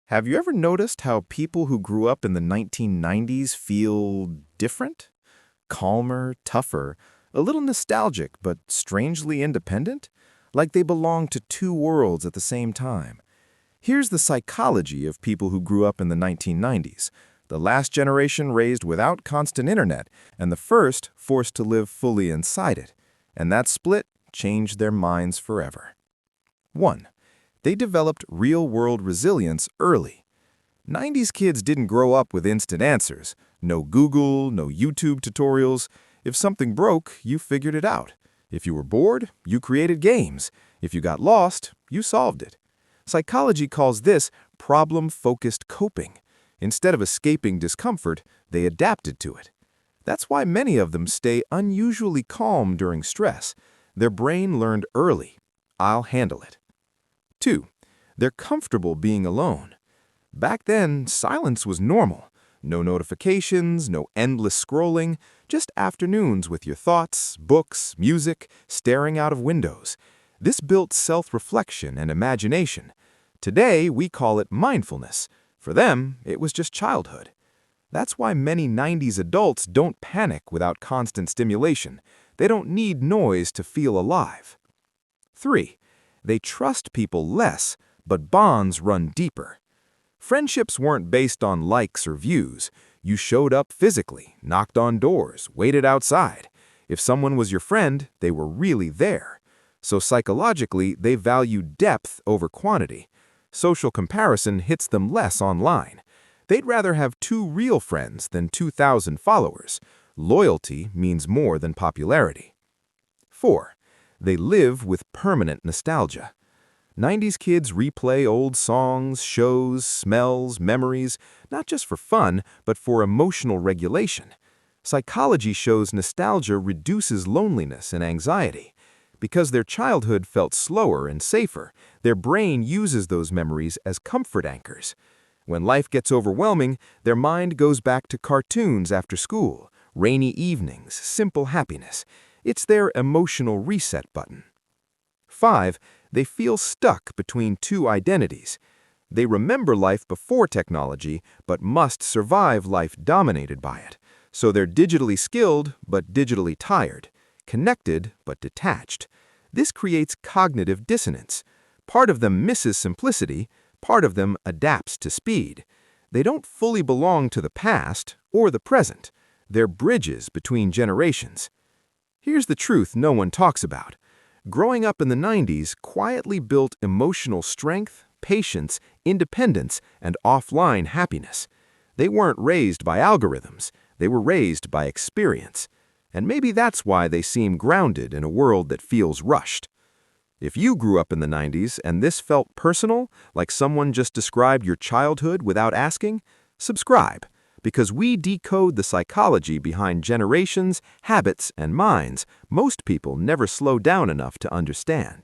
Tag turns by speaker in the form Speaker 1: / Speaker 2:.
Speaker 1: Have you ever noticed how people who grew up in the 1990s feel different? Calmer, tougher, a little nostalgic, but strangely independent? Like they belong to two worlds at the same time. Here's the psychology of people who grew up in the 1990s. The last generation raised without constant internet, and the first forced to live fully inside it. And that split changed their minds forever. 1. They developed real-world resilience early. 90s kids didn't grow up with instant answers. No Google, no YouTube tutorials. If something broke, you figured it out. If you were bored, you created games. If you got lost, you solved it. Psychology calls this problem-focused coping. Instead of escaping discomfort, they adapted to it. That's why many of them stay unusually calm during stress. Their brain learned early, "I'll handle it." 2. They're comfortable being alone. Back then, silence was normal. No notifications, no endless scrolling, just afternoons with your thoughts, books, music, staring out of windows. This built self-reflection and imagination. Today, we call it mindfulness. For them, it was just childhood. That's why many 90s adults don't panic without constant stimulation. They don't need noise to feel alive. 3. They trust people less, but bonds run deeper. Friendships weren't based on likes or views. You showed up physically, knocked on doors, waited outside. If someone was your friend, they were really there. So psychologically, they value depth over quantity. Social comparison hits them less online. They'd rather have 2 real friends than 2,000 followers. Loyalty means more than popularity. 4. They live with permanent nostalgia. 90s kids replay old songs, shows, smells, memories, not just for fun, but for emotional regulation. Psychology shows nostalgia reduces loneliness and anxiety. Because their childhood felt slower and safer, their brain uses those memories as comfort anchors. When life gets overwhelming, their mind goes back to cartoons after school, rainy evenings, simple happiness. It's their emotional reset button. 5. They feel stuck between 2 identities. They remember life before technology, but must survive life dominated by it. So they're digitally skilled, but digitally tired. Connected, but detached. This creates cognitive dissonance. Part of them misses simplicity, part of them adapts to speed. They don't fully belong to the past or the present. They're bridges between generations. Here's the truth no one talks about. Growing up in the 90s quietly built emotional strength, patience, independence, and offline happiness. They weren't raised by algorithms. They were raised by experience. And maybe that's why they seem grounded in a world that feels rushed. If you grew up in the 90s and this felt personal, like someone just described your childhood without asking, subscribe. Because we decode the psychology behind generations, habits, and minds most people never slow down enough to understand.